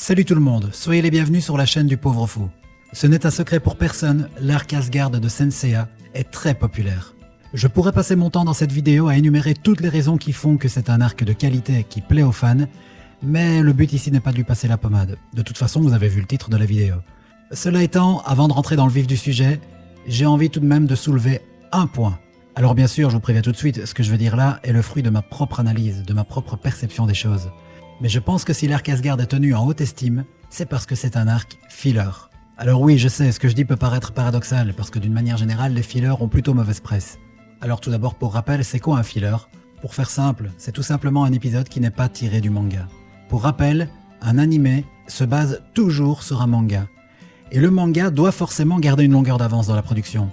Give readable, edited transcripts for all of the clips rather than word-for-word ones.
Salut tout le monde, soyez les bienvenus sur la chaîne du Pauvre Fou. Ce n'est un secret pour personne, l'arc Asgard de Saint-Seiya est très populaire. Je pourrais passer mon temps dans cette vidéo à énumérer toutes les raisons qui font que c'est un arc de qualité qui plaît aux fans, mais le but ici n'est pas de lui passer la pommade. De toute façon, vous avez vu le titre de la vidéo. Cela étant, avant de rentrer dans le vif du sujet, j'ai envie tout de même de soulever un point. Alors bien sûr, je vous préviens tout de suite, ce que je veux dire là est le fruit de ma propre analyse, de ma propre perception des choses. Mais je pense que si l'arc Asgard est tenu en haute estime, c'est parce que c'est un arc filler. Alors oui, je sais, ce que je dis peut paraître paradoxal, parce que d'une manière générale, les fillers ont plutôt mauvaise presse. Alors tout d'abord, pour rappel, c'est quoi un filler? Pour faire simple, c'est tout simplement un épisode qui n'est pas tiré du manga. Pour rappel, un animé se base toujours sur un manga. Et le manga doit forcément garder une longueur d'avance dans la production.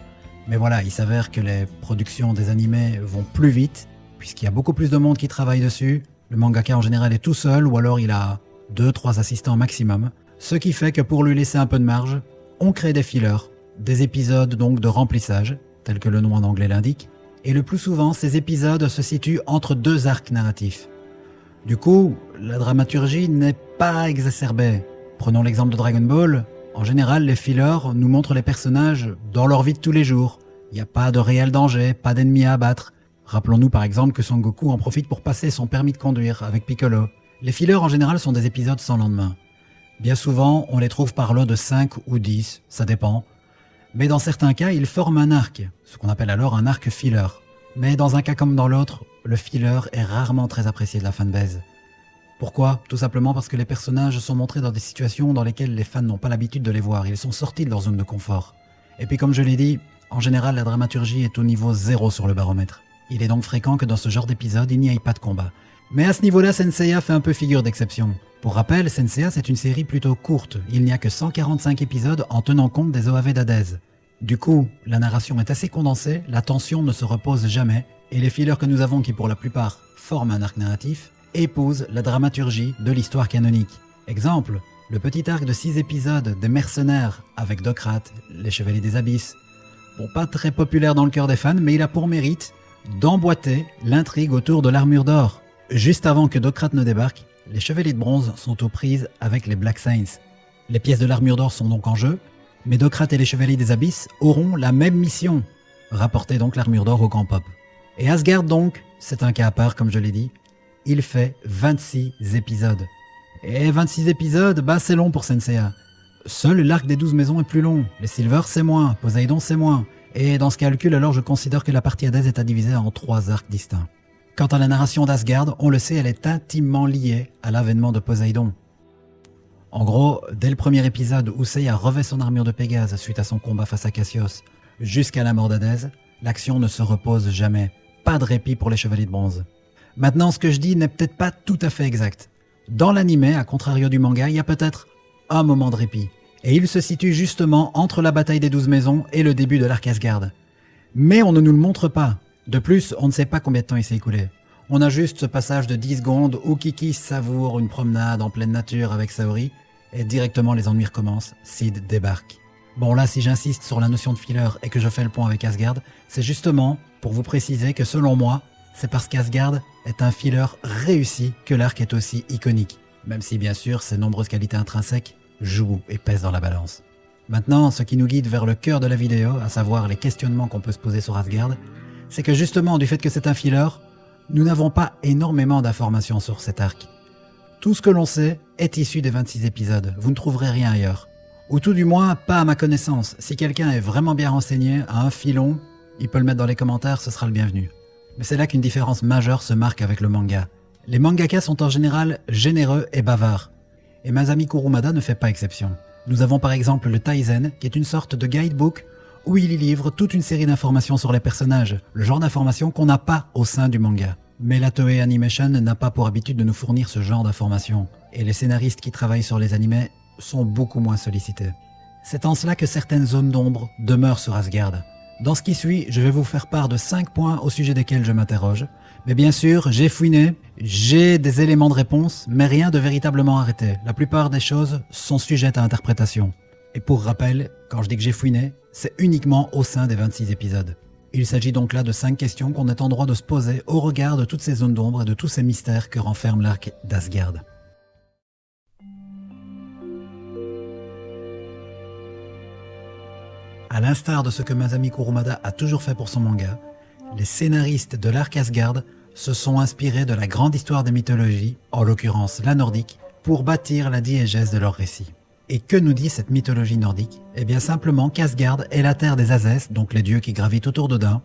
Mais voilà, il s'avère que les productions des animés vont plus vite, puisqu'il y a beaucoup plus de monde qui travaille dessus. Le mangaka en général est tout seul, ou alors il a 2-3 assistants maximum. Ce qui fait que pour lui laisser un peu de marge, on crée des fillers, des épisodes donc de remplissage, tel que le nom en anglais l'indique. Et le plus souvent, ces épisodes se situent entre deux arcs narratifs. Du coup, la dramaturgie n'est pas exacerbée. Prenons l'exemple de Dragon Ball. En général, les fillers nous montrent les personnages dans leur vie de tous les jours. Il n'y a pas de réel danger, pas d'ennemis à abattre. Rappelons-nous par exemple que Son Goku en profite pour passer son permis de conduire avec Piccolo. Les fillers en général sont des épisodes sans lendemain. Bien souvent, on les trouve par lot de 5 ou 10, ça dépend. Mais dans certains cas, ils forment un arc, ce qu'on appelle alors un arc filler. Mais dans un cas comme dans l'autre, le filler est rarement très apprécié de la fanbase. Pourquoi? Tout simplement parce que les personnages sont montrés dans des situations dans lesquelles les fans n'ont pas l'habitude de les voir, ils sont sortis de leur zone de confort. Et puis comme je l'ai dit, en général la dramaturgie est au niveau 0 sur le baromètre. Il est donc fréquent que dans ce genre d'épisode, il n'y ait pas de combat. Mais à ce niveau-là, Saint-Seiya fait un peu figure d'exception. Pour rappel, Saint-Seiya c'est une série plutôt courte, il n'y a que 145 épisodes en tenant compte des OAV d'Hadès. Du coup, la narration est assez condensée, la tension ne se repose jamais, et les fillers que nous avons qui pour la plupart forment un arc narratif, épousent la dramaturgie de l'histoire canonique. Exemple, le petit arc de 6 épisodes des mercenaires avec Dokrath, les Chevaliers des Abysses. Bon, pas très populaire dans le cœur des fans, mais il a pour mérite d'emboîter l'intrigue autour de l'armure d'or. Juste avant que Dokrath ne débarque, les Chevaliers de Bronze sont aux prises avec les Black Saints. Les pièces de l'armure d'or sont donc en jeu, mais Dokrath et les Chevaliers des Abysses auront la même mission, rapporter donc l'armure d'or au Grand Pop. Et Asgard donc, c'est un cas à part comme je l'ai dit, il fait 26 épisodes. Et 26 épisodes, bah c'est long pour Saint-Seiya. Seul l'arc des 12 maisons est plus long, les Silver c'est moins, Poséidon c'est moins. Et dans ce calcul alors je considère que la partie Hadès est à diviser en 3 arcs distincts. Quant à la narration d'Asgard, on le sait, elle est intimement liée à l'avènement de Poséidon. En gros, dès le premier épisode où Seiya revêt son armure de Pégase suite à son combat face à Cassios, jusqu'à la mort d'Hadès, l'action ne se repose jamais. Pas de répit pour les Chevaliers de Bronze. Maintenant, ce que je dis n'est peut-être pas tout à fait exact. Dans l'anime, à contrario du manga, il y a peut-être un moment de répit. Et il se situe justement entre la bataille des 12 maisons et le début de l'arc Asgard. Mais on ne nous le montre pas. De plus, on ne sait pas combien de temps il s'est écoulé. On a juste ce passage de 10 secondes où Kiki savoure une promenade en pleine nature avec Saori, et directement les ennuis recommencent, Sid débarque. Bon là, si j'insiste sur la notion de filler et que je fais le point avec Asgard, c'est justement pour vous préciser que selon moi, c'est parce qu'Asgard est un filler réussi que l'arc est aussi iconique, même si bien sûr ses nombreuses qualités intrinsèques jouent et pèsent dans la balance. Maintenant, ce qui nous guide vers le cœur de la vidéo, à savoir les questionnements qu'on peut se poser sur Asgard, c'est que justement du fait que c'est un filler, nous n'avons pas énormément d'informations sur cet arc. Tout ce que l'on sait est issu des 26 épisodes, vous ne trouverez rien ailleurs. Ou tout du moins, pas à ma connaissance. Si quelqu'un est vraiment bien renseigné, à un filon, il peut le mettre dans les commentaires, ce sera le bienvenu. Mais c'est là qu'une différence majeure se marque avec le manga. Les mangakas sont en général généreux et bavards. Et Masami Kurumada ne fait pas exception. Nous avons par exemple le Taizen, qui est une sorte de guidebook où il y livre toute une série d'informations sur les personnages, le genre d'informations qu'on n'a pas au sein du manga. Mais la Toei Animation n'a pas pour habitude de nous fournir ce genre d'informations, et les scénaristes qui travaillent sur les animés sont beaucoup moins sollicités. C'est en cela que certaines zones d'ombre demeurent sur Asgard. Dans ce qui suit, je vais vous faire part de 5 points au sujet desquels je m'interroge. Mais bien sûr, j'ai fouiné, j'ai des éléments de réponse, mais rien de véritablement arrêté. La plupart des choses sont sujettes à interprétation. Et pour rappel, quand je dis que j'ai fouiné, c'est uniquement au sein des 26 épisodes. Il s'agit donc là de 5 questions qu'on est en droit de se poser au regard de toutes ces zones d'ombre et de tous ces mystères que renferme l'arc d'Asgard. À l'instar de ce que Masami Kurumada a toujours fait pour son manga, les scénaristes de l'Arc Asgard se sont inspirés de la grande histoire des mythologies, en l'occurrence la nordique, pour bâtir la diégèse de leur récit. Et que nous dit cette mythologie nordique? Eh bien simplement qu'Asgard est la terre des Asès, donc les dieux qui gravitent autour d'Odin,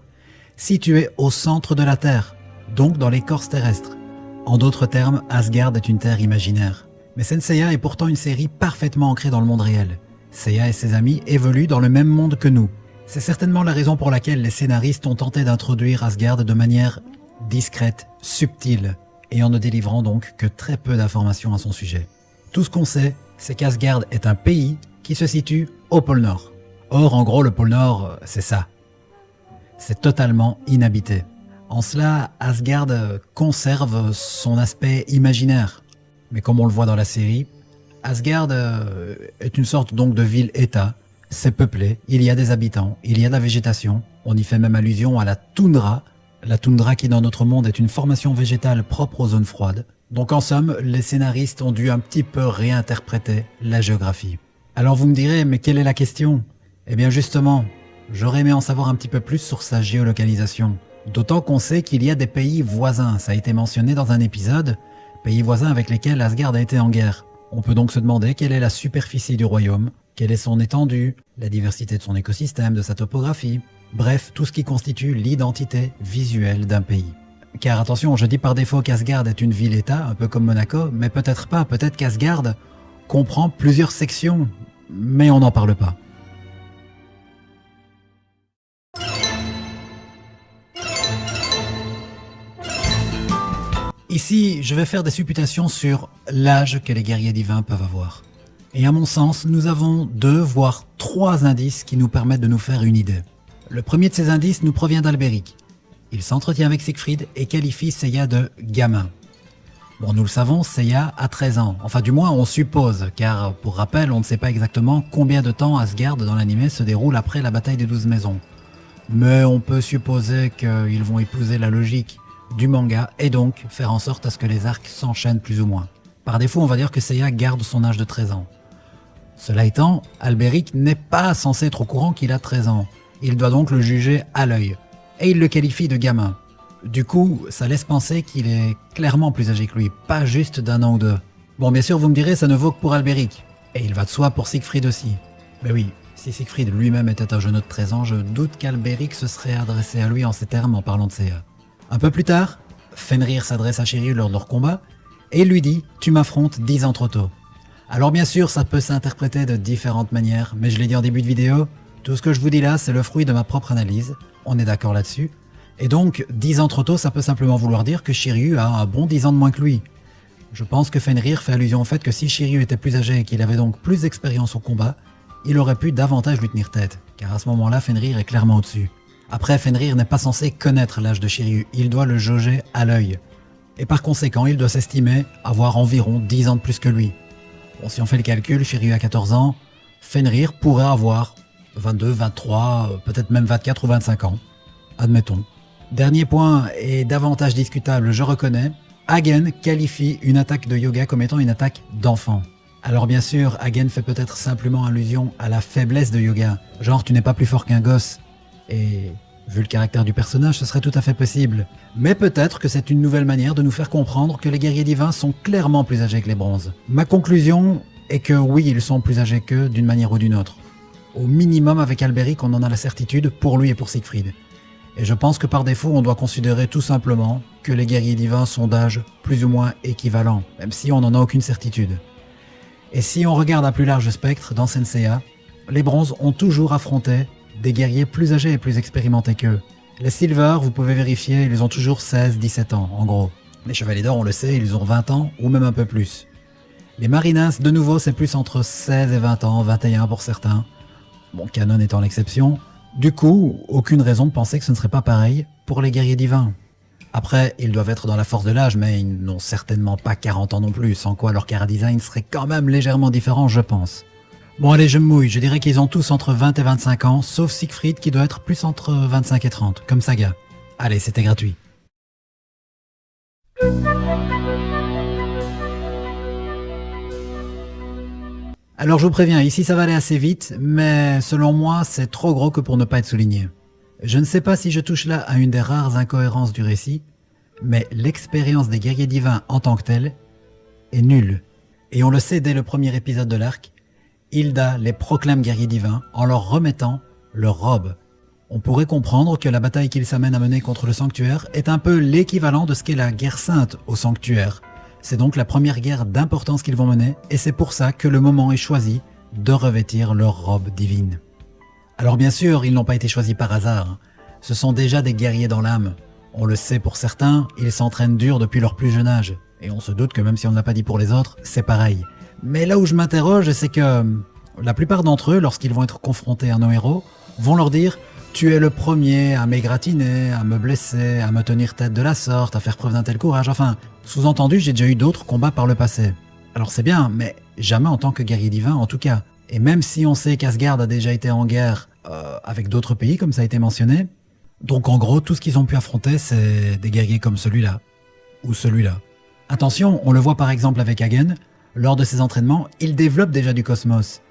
située au centre de la terre, donc dans l'écorce terrestre. En d'autres termes, Asgard est une terre imaginaire. Mais Saint Seiya est pourtant une série parfaitement ancrée dans le monde réel. Seiya et ses amis évoluent dans le même monde que nous. C'est certainement la raison pour laquelle les scénaristes ont tenté d'introduire Asgard de manière discrète, subtile, et en ne délivrant donc que très peu d'informations à son sujet. Tout ce qu'on sait, c'est qu'Asgard est un pays qui se situe au pôle Nord. Or, en gros, le pôle Nord, c'est ça. C'est totalement inhabité. En cela, Asgard conserve son aspect imaginaire. Mais comme on le voit dans la série, Asgard est une sorte donc de ville-État. C'est peuplé, il y a des habitants, il y a de la végétation. On y fait même allusion à la toundra. La toundra qui dans notre monde est une formation végétale propre aux zones froides. Donc en somme, les scénaristes ont dû un petit peu réinterpréter la géographie. Alors vous me direz, mais quelle est la question? Eh bien justement, j'aurais aimé en savoir un petit peu plus sur sa géolocalisation. D'autant qu'on sait qu'il y a des pays voisins, ça a été mentionné dans un épisode, pays voisins avec lesquels Asgard a été en guerre. On peut donc se demander quelle est la superficie du royaume, quelle est son étendue, la diversité de son écosystème, de sa topographie, bref, tout ce qui constitue l'identité visuelle d'un pays. Car attention, je dis par défaut qu'Asgard est une ville-État, un peu comme Monaco, mais peut-être pas, peut-être qu'Asgard comprend plusieurs sections, mais on n'en parle pas. Ici, je vais faire des supputations sur l'âge que les guerriers divins peuvent avoir. Et à mon sens, nous avons 2 voire 3 indices qui nous permettent de nous faire une idée. Le premier de ces indices nous provient d'Albéric. Il s'entretient avec Siegfried et qualifie Seiya de gamin. Bon, nous le savons, Seiya a 13 ans. Enfin, du moins, on suppose, car pour rappel, on ne sait pas exactement combien de temps Asgard dans l'anime se déroule après la bataille des 12 maisons. Mais on peut supposer qu'ils vont épouser la logique du manga et donc faire en sorte à ce que les arcs s'enchaînent plus ou moins. Par défaut, on va dire que Seiya garde son âge de 13 ans. Cela étant, Albéric n'est pas censé être au courant qu'il a 13 ans. Il doit donc le juger à l'œil. Et il le qualifie de gamin. Du coup, ça laisse penser qu'il est clairement plus âgé que lui, pas juste d'1 an ou 2. Bon, bien sûr, vous me direz, ça ne vaut que pour Albéric. Et il va de soi pour Siegfried aussi. Mais oui, si Siegfried lui-même était un jeune de 13 ans, je doute qu'Albéric se serait adressé à lui en ces termes en parlant de Seiya. Un peu plus tard, Fenrir s'adresse à Shiryu lors de leur combat, et il lui dit « Tu m'affrontes 10 ans trop tôt ». Alors bien sûr, ça peut s'interpréter de différentes manières, mais je l'ai dit en début de vidéo, tout ce que je vous dis là, c'est le fruit de ma propre analyse, on est d'accord là-dessus. Et donc, 10 ans trop tôt, ça peut simplement vouloir dire que Shiryu a un bon 10 ans de moins que lui. Je pense que Fenrir fait allusion au fait que si Shiryu était plus âgé et qu'il avait donc plus d'expérience au combat, il aurait pu davantage lui tenir tête, car à ce moment-là, Fenrir est clairement au-dessus. Après, Fenrir n'est pas censé connaître l'âge de Shiryu, il doit le jauger à l'œil. Et par conséquent, il doit s'estimer avoir environ 10 ans de plus que lui. Bon, si on fait le calcul, Shiryu a 14 ans, Fenrir pourrait avoir 22, 23, peut-être même 24 ou 25 ans. Admettons. Dernier point, et davantage discutable, je reconnais, Hagen qualifie une attaque de Hyuga comme étant une attaque d'enfant. Alors bien sûr, Hagen fait peut-être simplement allusion à la faiblesse de Hyuga, genre tu n'es pas plus fort qu'un gosse. Et vu le caractère du personnage, ce serait tout à fait possible. Mais peut-être que c'est une nouvelle manière de nous faire comprendre que les guerriers divins sont clairement plus âgés que les bronzes. Ma conclusion est que oui, ils sont plus âgés qu'eux d'une manière ou d'une autre. Au minimum avec Albéric, on en a la certitude pour lui et pour Siegfried. Et je pense que par défaut, on doit considérer tout simplement que les guerriers divins sont d'âge plus ou moins équivalents, même si on n'en a aucune certitude. Et si on regarde à plus large spectre, dans Saint Seiya, les bronzes ont toujours affronté des guerriers plus âgés et plus expérimentés qu'eux. Les Silver, vous pouvez vérifier, ils ont toujours 16-17 ans, en gros. Les Chevaliers d'Or, on le sait, ils ont 20 ans, ou même un peu plus. Les Marinas, de nouveau, c'est plus entre 16 et 20 ans, 21 pour certains. Bon, Canon étant l'exception. Du coup, aucune raison de penser que ce ne serait pas pareil pour les guerriers divins. Après, ils doivent être dans la force de l'âge, mais ils n'ont certainement pas 40 ans non plus, sans quoi leur chara-design serait quand même légèrement différent, je pense. Bon allez, je me mouille, je dirais qu'ils ont tous entre 20 et 25 ans, sauf Siegfried qui doit être plus entre 25 et 30, comme Saga. Allez, c'était gratuit. Alors je vous préviens, ici ça va aller assez vite, mais selon moi c'est trop gros que pour ne pas être souligné. Je ne sais pas si je touche là à une des rares incohérences du récit, mais l'expérience des guerriers divins en tant que telle est nulle. Et on le sait dès le premier épisode de l'arc, Hilda les proclame guerriers divins en leur remettant leur robe. On pourrait comprendre que la bataille qu'ils s'amènent à mener contre le sanctuaire est un peu l'équivalent de ce qu'est la guerre sainte au sanctuaire. C'est donc la première guerre d'importance qu'ils vont mener, et c'est pour ça que le moment est choisi de revêtir leur robe divine. Alors bien sûr, ils n'ont pas été choisis par hasard. Ce sont déjà des guerriers dans l'âme. On le sait pour certains, ils s'entraînent dur depuis leur plus jeune âge. Et on se doute que même si on ne l'a pas dit pour les autres, c'est pareil. Mais là où je m'interroge, c'est que la plupart d'entre eux, lorsqu'ils vont être confrontés à nos héros, vont leur dire « Tu es le premier à m'égratiner, à me blesser, à me tenir tête de la sorte, à faire preuve d'un tel courage. » Enfin, sous-entendu, j'ai déjà eu d'autres combats par le passé. Alors c'est bien, mais jamais en tant que guerrier divin en tout cas. Et même si on sait qu'Asgard a déjà été en guerre avec d'autres pays, comme ça a été mentionné, donc en gros, tout ce qu'ils ont pu affronter, c'est des guerriers comme celui-là, ou celui-là. Attention, on le voit par exemple avec Hagen, lors de ses entraînements, il développe déjà du cosmos.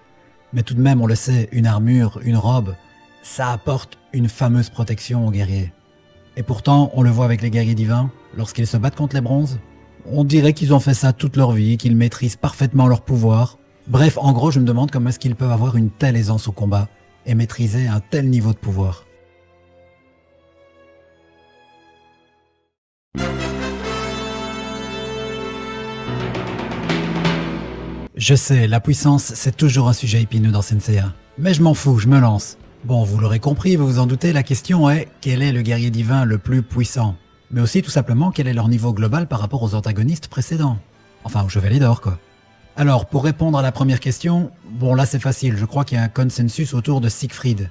Mais tout de même, on le sait, une armure, une robe, ça apporte une fameuse protection aux guerriers. Et pourtant, on le voit avec les guerriers divins, lorsqu'ils se battent contre les bronzes, on dirait qu'ils ont fait ça toute leur vie, qu'ils maîtrisent parfaitement leur pouvoir. Bref, en gros, je me demande comment est-ce qu'ils peuvent avoir une telle aisance au combat et maîtriser un tel niveau de pouvoir. Je sais, la puissance, c'est toujours un sujet épineux dans Senseiya. Mais je m'en fous, je me lance. Bon, vous l'aurez compris, vous vous en doutez, la question est « Quel est le guerrier divin le plus puissant ?» Mais aussi, tout simplement, quel est leur niveau global par rapport aux antagonistes précédents. Enfin, aux chevaliers d'or, quoi. Alors, pour répondre à la première question, bon là c'est facile, je crois qu'il y a un consensus autour de Siegfried.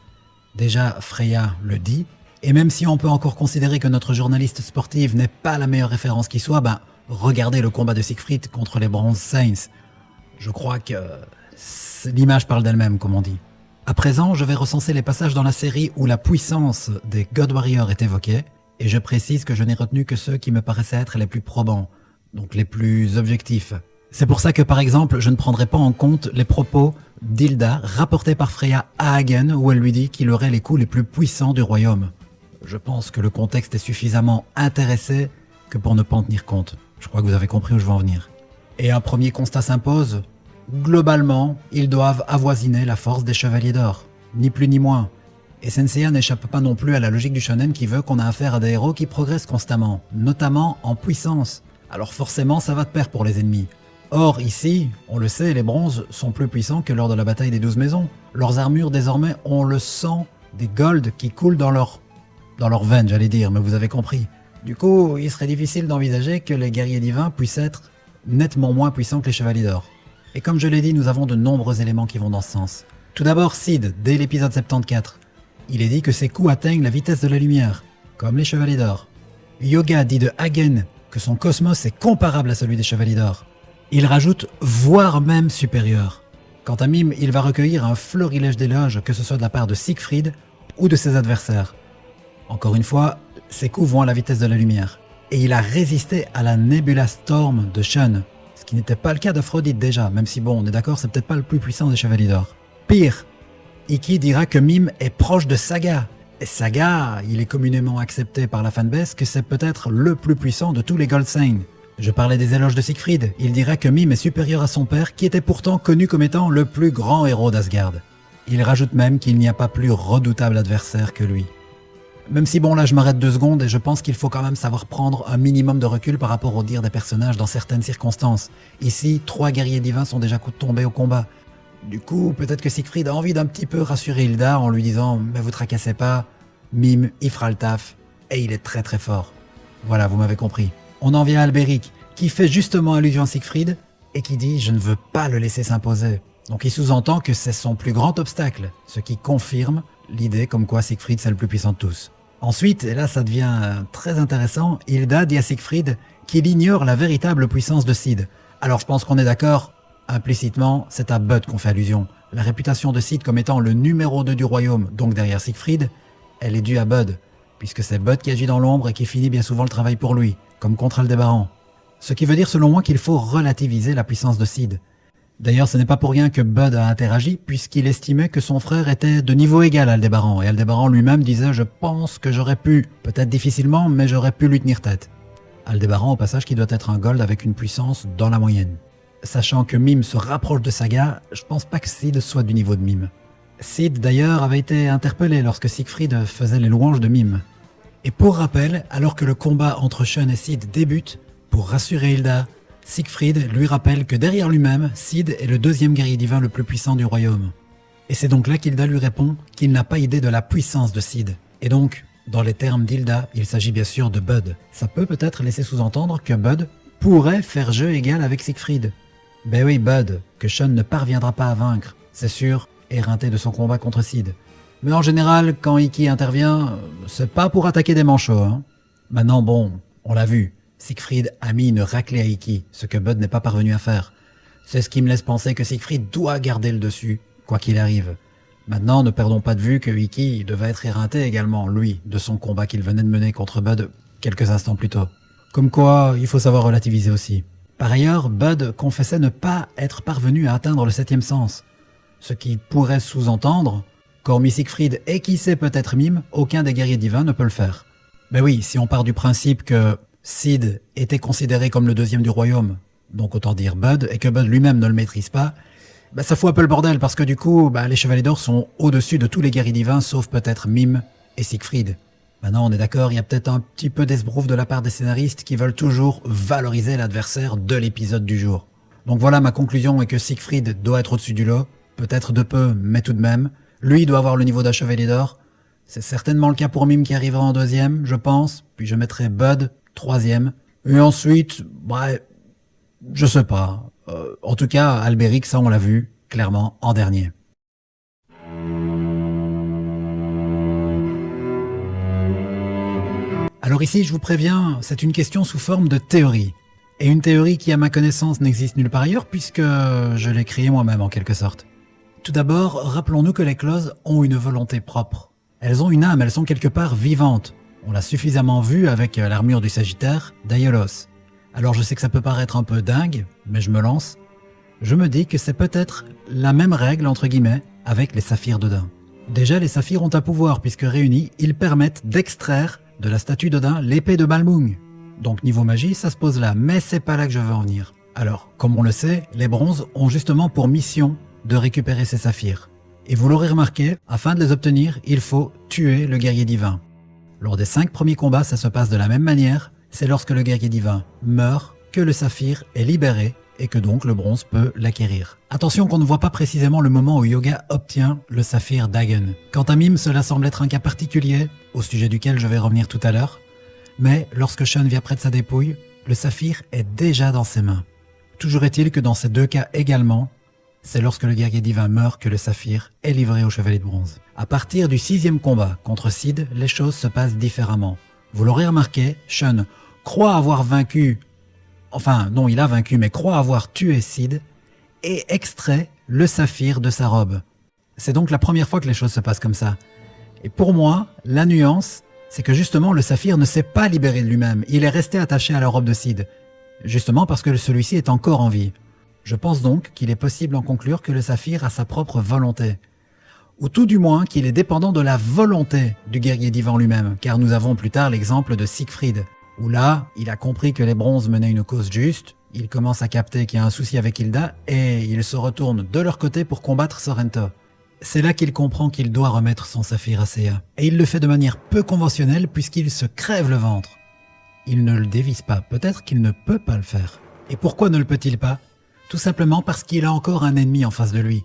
Déjà, Freya le dit, et même si on peut encore considérer que notre journaliste sportive n'est pas la meilleure référence qui soit, regardez le combat de Siegfried contre les Bronze Saints. Je crois que l'image parle d'elle-même, comme on dit. À présent, je vais recenser les passages dans la série où la puissance des God Warriors est évoquée, et je précise que je n'ai retenu que ceux qui me paraissaient être les plus probants, donc les plus objectifs. C'est pour ça que par exemple, je ne prendrai pas en compte les propos d'Hilda rapportés par Freya à Hagen où elle lui dit qu'il aurait les coups les plus puissants du royaume. Je pense que le contexte est suffisamment intéressé que pour ne pas en tenir compte. Je crois que vous avez compris où je veux en venir. Et un premier constat s'impose. Globalement, ils doivent avoisiner la force des Chevaliers d'Or, ni plus ni moins. Et Senseiya n'échappe pas non plus à la logique du shonen qui veut qu'on a affaire à des héros qui progressent constamment, notamment en puissance. Alors forcément, ça va de pair pour les ennemis. Or, ici, on le sait, les bronzes sont plus puissants que lors de la bataille des 12 maisons. Leurs armures, désormais, on le sent, des golds qui coulent dans leurs veines, j'allais dire, mais vous avez compris. Du coup, il serait difficile d'envisager que les guerriers divins puissent être nettement moins puissants que les chevaliers d'or. Et comme je l'ai dit, nous avons de nombreux éléments qui vont dans ce sens. Tout d'abord, Sid, dès l'épisode 74. Il est dit que ses coups atteignent la vitesse de la lumière, comme les chevaliers d'or. Yoga dit de Hagen que son cosmos est comparable à celui des chevaliers d'or. Il rajoute « voire même supérieur ». Quant à Mime, il va recueillir un florilège d'éloges, que ce soit de la part de Siegfried ou de ses adversaires. Encore une fois, ses coups vont à la vitesse de la lumière. Et il a résisté à la Nebula Storm de Shun, ce qui n'était pas le cas d'Aphrodite déjà, même si bon, on est d'accord, c'est peut-être pas le plus puissant des Chevaliers d'Or. Pire, Ikki dira que Mime est proche de Saga. Et Saga, il est communément accepté par la fanbase que c'est peut-être le plus puissant de tous les Gold Saints. Je parlais des éloges de Siegfried, il dira que Mime est supérieur à son père qui était pourtant connu comme étant le plus grand héros d'Asgard. Il rajoute même qu'il n'y a pas plus redoutable adversaire que lui. Même si bon là je m'arrête 2 secondes et je pense qu'il faut quand même savoir prendre un minimum de recul par rapport au dire des personnages dans certaines circonstances. Ici, 3 guerriers divins sont déjà tombés au combat. Du coup, peut-être que Siegfried a envie d'un petit peu rassurer Hilda en lui disant « Mais vous tracassez pas, Mime, il fera le taf, et il est très très fort. » Voilà, vous m'avez compris. On en vient à Alberic, qui fait justement allusion à Siegfried, et qui dit « Je ne veux pas le laisser s'imposer ». Donc il sous-entend que c'est son plus grand obstacle, ce qui confirme l'idée comme quoi Siegfried c'est le plus puissant de tous. Ensuite, et là ça devient très intéressant, Hilda dit à Siegfried qu'il ignore la véritable puissance de Sid. Alors je pense qu'on est d'accord, implicitement, c'est à Bud qu'on fait allusion. La réputation de Sid comme étant le numéro 2 du royaume, donc derrière Siegfried, elle est due à Bud, puisque c'est Bud qui agit dans l'ombre et qui finit bien souvent le travail pour lui, comme contre Aldébaran. Ce qui veut dire selon moi qu'il faut relativiser la puissance de Sid. D'ailleurs, ce n'est pas pour rien que Bud a interagi, puisqu'il estimait que son frère était de niveau égal à Aldébaran, et Aldébaran lui-même disait « Je pense que j'aurais pu, peut-être difficilement, mais j'aurais pu lui tenir tête ». Aldébaran, au passage, qui doit être un gold avec une puissance dans la moyenne. Sachant que Mime se rapproche de Saga, je pense pas que Sid soit du niveau de Mime. Sid, d'ailleurs, avait été interpellé lorsque Siegfried faisait les louanges de Mime. Et pour rappel, alors que le combat entre Sean et Sid débute, pour rassurer Hilda, Siegfried lui rappelle que derrière lui-même, Sid est le deuxième guerrier divin le plus puissant du royaume. Et c'est donc là qu'Hilda lui répond qu'il n'a pas idée de la puissance de Sid. Et donc, dans les termes d'Hilda, il s'agit bien sûr de Bud. Ça peut peut-être laisser sous-entendre que Bud pourrait faire jeu égal avec Siegfried. Ben oui, Bud, que Sean ne parviendra pas à vaincre, c'est sûr, éreinté de son combat contre Sid. Mais en général, quand Ikki intervient, c'est pas pour attaquer des manchots. Hein. Maintenant, bon, on l'a vu. Siegfried a mis une raclée à Ikki, ce que Bud n'est pas parvenu à faire. C'est ce qui me laisse penser que Siegfried doit garder le dessus, quoi qu'il arrive. Maintenant, ne perdons pas de vue que Ikki devait être éreinté également, lui, de son combat qu'il venait de mener contre Bud quelques instants plus tôt. Comme quoi, il faut savoir relativiser aussi. Par ailleurs, Bud confessait ne pas être parvenu à atteindre le 7e sens, ce qui pourrait sous-entendre qu'hormis Siegfried et qui sait peut-être Mime, aucun des guerriers divins ne peut le faire. Mais oui, si on part du principe que Sid était considéré comme le deuxième du royaume, donc autant dire Bud, et que Bud lui-même ne le maîtrise pas, ça fout un peu le bordel parce que du coup, les Chevaliers d'Or sont au-dessus de tous les guerriers divins sauf peut-être Mime et Siegfried. Maintenant, on est d'accord, il y a peut-être un petit peu d'esbrouf de la part des scénaristes qui veulent toujours valoriser l'adversaire de l'épisode du jour. Donc voilà, ma conclusion est que Siegfried doit être au-dessus du lot, peut-être de peu, mais tout de même. Lui doit avoir le niveau d'un Chevalier d'Or. C'est certainement le cas pour Mime qui arrivera en 2e, je pense. Puis je mettrai Bud 3e. Et ensuite, je sais pas. En tout cas, Albéric, ça on l'a vu, clairement, en dernier. Alors ici, je vous préviens, c'est une question sous forme de théorie. Et une théorie qui, à ma connaissance, n'existe nulle part ailleurs puisque je l'ai créée moi-même en quelque sorte. Tout d'abord, rappelons-nous que les clauses ont une volonté propre. Elles ont une âme, elles sont quelque part vivantes. On l'a suffisamment vu avec l'armure du Sagittaire d'Aiolos. Alors je sais que ça peut paraître un peu dingue, mais je me lance. Je me dis que c'est peut-être la même règle entre guillemets avec les saphirs d'Odin. Déjà, les saphirs ont un pouvoir puisque réunis, ils permettent d'extraire de la statue d'Odin l'épée de Balmung. Donc niveau magie, ça se pose là, mais c'est pas là que je veux en venir. Alors, comme on le sait, les bronzes ont justement pour mission de récupérer ces saphirs. Et vous l'aurez remarqué, afin de les obtenir, il faut tuer le guerrier divin. Lors des 5 premiers combats, ça se passe de la même manière, c'est lorsque le guerrier divin meurt que le saphir est libéré et que donc le bronze peut l'acquérir. Attention qu'on ne voit pas précisément le moment où Yoga obtient le saphir Dagon. Quant à Mime, cela semble être un cas particulier, au sujet duquel je vais revenir tout à l'heure, mais lorsque Sean vient près de sa dépouille, le saphir est déjà dans ses mains. Toujours est-il que dans ces 2 cas également, c'est lorsque le guerrier divin meurt que le saphir est livré au chevalier de bronze. À partir du 6e combat contre Sid, les choses se passent différemment. Vous l'aurez remarqué, Sean croit avoir vaincu, enfin non il a vaincu mais croit avoir tué Sid et extrait le saphir de sa robe. C'est donc la première fois que les choses se passent comme ça. Et pour moi, la nuance, c'est que justement le saphir ne s'est pas libéré de lui-même, il est resté attaché à la robe de Sid, justement parce que celui-ci est encore en vie. Je pense donc qu'il est possible en conclure que le saphir a sa propre volonté. Ou tout du moins qu'il est dépendant de la volonté du guerrier divin lui-même, car nous avons plus tard l'exemple de Siegfried, où là, il a compris que les bronzes menaient une cause juste, il commence à capter qu'il y a un souci avec Hilda, et il se retourne de leur côté pour combattre Sorrento. C'est là qu'il comprend qu'il doit remettre son saphir à Seiya, et il le fait de manière peu conventionnelle puisqu'il se crève le ventre. Il ne le dévisse pas, peut-être qu'il ne peut pas le faire. Et pourquoi ne le peut-il pas ? Tout simplement parce qu'il a encore un ennemi en face de lui.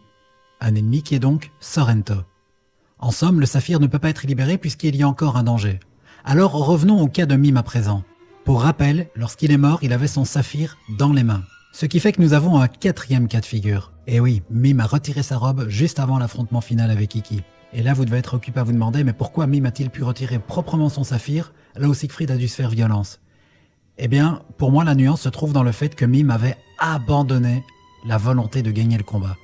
Un ennemi qui est donc Sorrento. En somme, le saphir ne peut pas être libéré puisqu'il y a encore un danger. Alors revenons au cas de Mime à présent. Pour rappel, lorsqu'il est mort, il avait son saphir dans les mains. Ce qui fait que nous avons un 4e cas de figure. Et oui, Mime a retiré sa robe juste avant l'affrontement final avec Ikki. Et là vous devez être occupé à vous demander, mais pourquoi Mime a-t-il pu retirer proprement son saphir, là où Siegfried a dû se faire violence ? Eh bien, pour moi la nuance se trouve dans le fait que Mime avait abandonné la volonté de gagner le combat.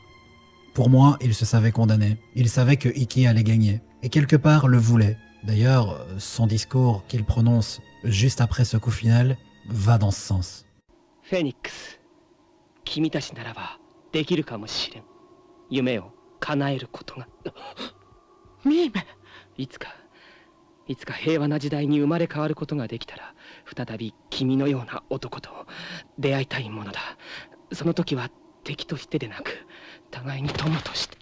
Pour moi, il se savait condamné. Il savait que Ikki allait gagner. Et quelque part le voulait. D'ailleurs, son discours qu'il prononce juste après ce coup final va dans ce sens. Phoenix, 君たちならばできるかもしれん。夢を叶えることが。ミーメ、いつか平和な時代に生まれ変わることができたら、再び君のような男と出会いたいものだ。その時は敵としてでなく、互いに友として。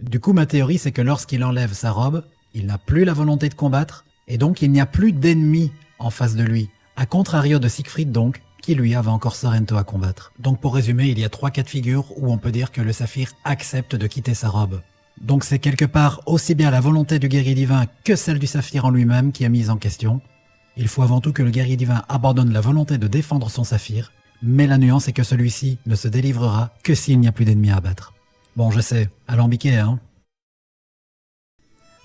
Du coup, ma théorie, c'est que lorsqu'il enlève sa robe, il n'a plus la volonté de combattre, et donc il n'y a plus d'ennemis en face de lui. A contrario de Siegfried donc, qui lui avait encore Sorrento à combattre. Donc pour résumer, il y a 3 cas de figure où on peut dire que le saphir accepte de quitter sa robe. Donc c'est quelque part aussi bien la volonté du guerrier divin que celle du saphir en lui-même qui est mise en question. Il faut avant tout que le guerrier divin abandonne la volonté de défendre son saphir, mais la nuance est que celui-ci ne se délivrera que s'il n'y a plus d'ennemis à abattre. Bon, je sais, alambiqué, hein.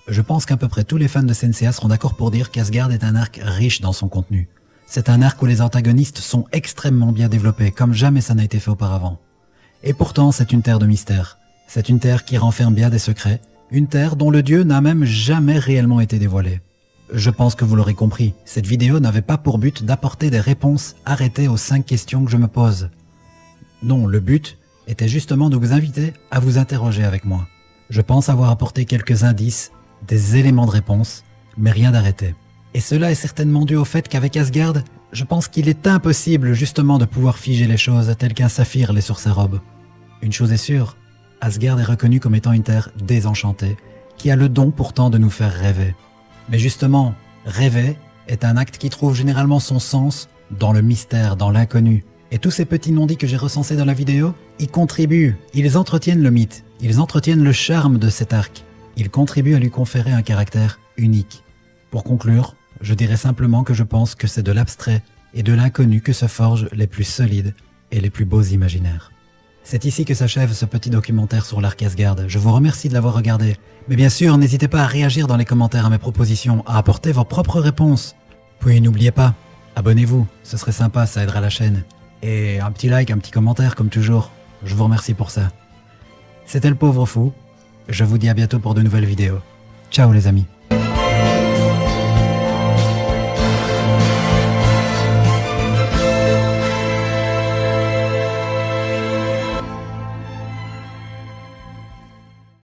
Je pense qu'à peu près tous les fans de Senseiya seront d'accord pour dire qu'Asgard est un arc riche dans son contenu. C'est un arc où les antagonistes sont extrêmement bien développés, comme jamais ça n'a été fait auparavant. Et pourtant, c'est une terre de mystère. C'est une terre qui renferme bien des secrets, une terre dont le dieu n'a même jamais réellement été dévoilé. Je pense que vous l'aurez compris, cette vidéo n'avait pas pour but d'apporter des réponses arrêtées aux 5 questions que je me pose. Non, le but était justement de vous inviter à vous interroger avec moi. Je pense avoir apporté quelques indices, des éléments de réponse, mais rien d'arrêté. Et cela est certainement dû au fait qu'avec Asgard, je pense qu'il est impossible justement de pouvoir figer les choses telles qu'un saphir l'est sur sa robe. Une chose est sûre, Asgard est reconnu comme étant une terre désenchantée, qui a le don pourtant de nous faire rêver. Mais justement, rêver est un acte qui trouve généralement son sens dans le mystère, dans l'inconnu. Et tous ces petits non-dits que j'ai recensés dans la vidéo, y contribuent, ils entretiennent le mythe, ils entretiennent le charme de cet arc, ils contribuent à lui conférer un caractère unique. Pour conclure, je dirais simplement que je pense que c'est de l'abstrait et de l'inconnu que se forgent les plus solides et les plus beaux imaginaires. C'est ici que s'achève ce petit documentaire sur l'arc Asgard. Je vous remercie de l'avoir regardé. Mais bien sûr, n'hésitez pas à réagir dans les commentaires à mes propositions, à apporter vos propres réponses. Puis n'oubliez pas, abonnez-vous, ce serait sympa, ça aidera la chaîne. Et un petit like, un petit commentaire comme toujours. Je vous remercie pour ça. C'était le pauvre fou. Je vous dis à bientôt pour de nouvelles vidéos. Ciao les amis.